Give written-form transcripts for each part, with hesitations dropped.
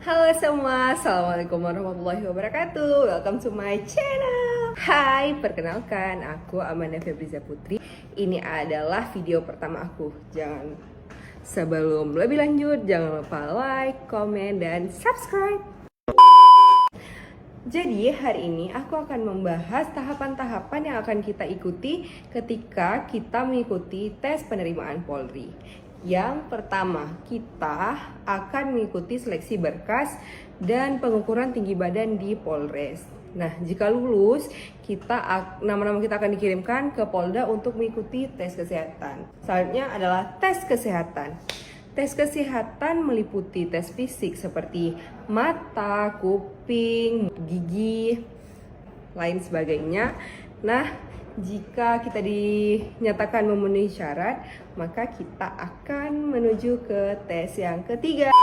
Halo semua, Assalamualaikum warahmatullahi wabarakatuh. Welcome to my channel. Hai, perkenalkan aku Amanda Febriza Putri. Ini adalah video pertama aku. Sebelum lebih lanjut, jangan lupa like, komen, dan subscribe. Jadi hari ini aku akan membahas tahapan-tahapan yang akan kita ikuti ketika kita mengikuti tes penerimaan Polri. Yang pertama, kita akan mengikuti seleksi berkas dan pengukuran tinggi badan di Polres. Nah, jika lulus, nama-nama kita akan dikirimkan ke Polda untuk mengikuti tes kesehatan. Selanjutnya adalah tes kesehatan. Tes kesehatan meliputi tes fisik seperti mata, kuping, gigi, lain sebagainya. Nah, jika kita dinyatakan memenuhi syarat, maka kita akan menuju ke tes yang ketiga.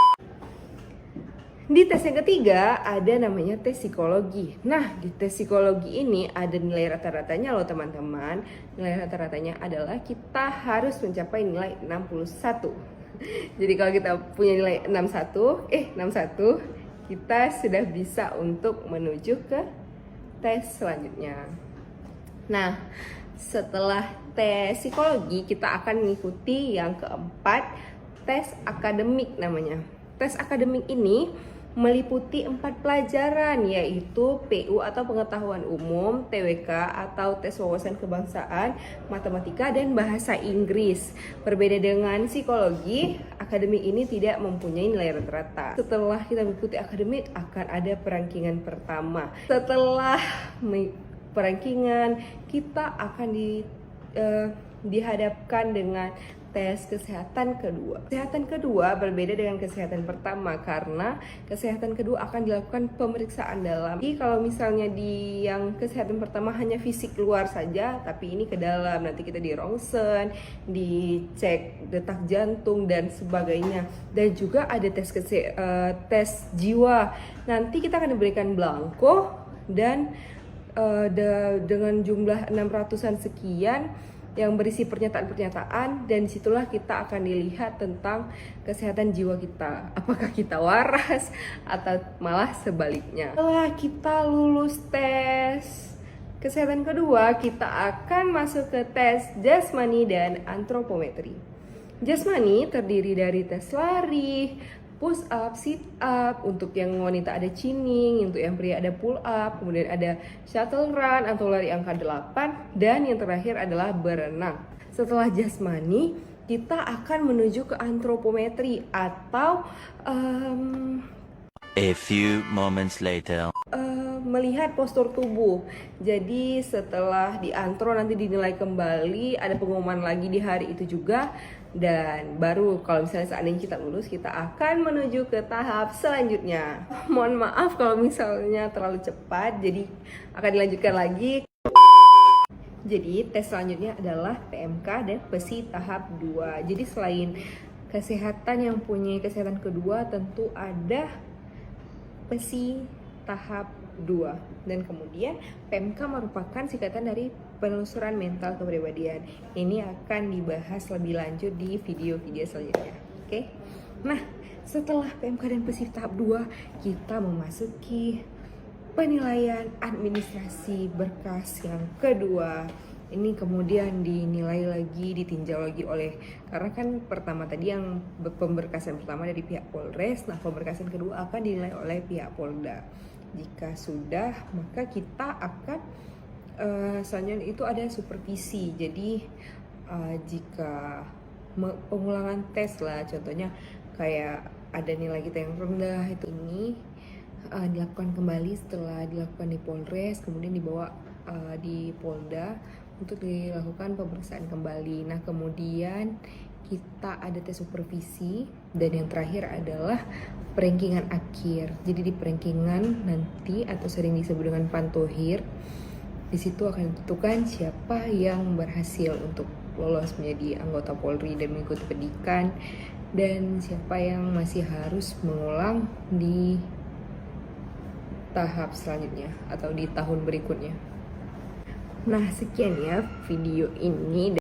Di tes yang ketiga ada namanya tes psikologi. Nah, di tes psikologi ini ada nilai rata-ratanya loh teman-teman. Nilai rata-ratanya adalah kita harus mencapai nilai 61. Jadi kalau kita punya nilai 61, kita sudah bisa untuk menuju ke tes selanjutnya. Nah, setelah tes psikologi, kita akan mengikuti yang keempat, tes akademik namanya. Tes akademik ini meliputi 4 pelajaran, yaitu PU atau pengetahuan umum, TWK atau tes wawasan kebangsaan, matematika, dan bahasa Inggris. Berbeda dengan psikologi, akademik ini tidak mempunyai nilai rata-rata. Setelah kita mengikuti akademik, akan ada perankingan pertama. Setelah perankingan, kita akan dihadapkan dengan tes kesehatan kedua. Kesehatan kedua berbeda dengan kesehatan pertama karena kesehatan kedua akan dilakukan pemeriksaan dalam. Jadi kalau misalnya di yang kesehatan pertama hanya fisik luar saja, tapi ini ke dalam. Nanti kita di rongsen, dicek detak jantung dan sebagainya. Dan juga ada tes jiwa. Nanti kita akan diberikan belangko dan dengan jumlah 600-an sekian yang berisi pernyataan-pernyataan, dan disitulah kita akan dilihat tentang kesehatan jiwa kita, apakah kita waras atau malah sebaliknya. Setelah kita lulus tes kesehatan kedua, kita akan masuk ke tes jasmani dan antropometri. Jasmani terdiri dari tes lari, push up, sit up. Untuk yang wanita ada chinning, untuk yang pria ada pull up, kemudian ada shuttle run atau lari angka 8, dan yang terakhir adalah berenang. Setelah jasmani, kita akan menuju ke antropometri atau a few moments later. Melihat postur tubuh. Jadi setelah diantro nanti dinilai kembali, ada pengumuman lagi di hari itu juga, dan baru kalau misalnya seandainya kita lulus, kita akan menuju ke tahap selanjutnya. Mohon maaf kalau misalnya terlalu cepat, jadi akan dilanjutkan lagi. Jadi tes selanjutnya adalah PMK dan PESI tahap 2. Jadi selain kesehatan yang punya kesehatan kedua, tentu ada PESI tahap 2, dan kemudian PMK merupakan singkatan dari penelusuran mental kepribadian. Ini akan dibahas lebih lanjut di video-video selanjutnya. Oke. Nah, setelah PMK dan PESI tahap 2, kita memasuki penilaian administrasi berkas yang kedua. Ini kemudian dinilai lagi, ditinjau lagi karena kan pertama tadi yang pemberkasan pertama dari pihak Polres, nah pemberkasan kedua akan dinilai oleh pihak Polda. Jika sudah, maka kita akan selanjutnya itu ada supervisi. Jadi jika pengulangan tes lah, contohnya kayak ada nilai kita yang rendah, itu ini dilakukan kembali setelah dilakukan di Polres, kemudian dibawa di Polda untuk dilakukan pemeriksaan kembali. Nah, kemudian kita ada tes supervisi, dan yang terakhir adalah perankingan akhir. Jadi di perankingan nanti, atau sering disebut dengan pantohir, di situ akan ditentukan siapa yang berhasil untuk lolos menjadi anggota Polri dan mengikuti pendidikan, dan siapa yang masih harus mengulang di tahap selanjutnya atau di tahun berikutnya. Nah, sekian ya video ini.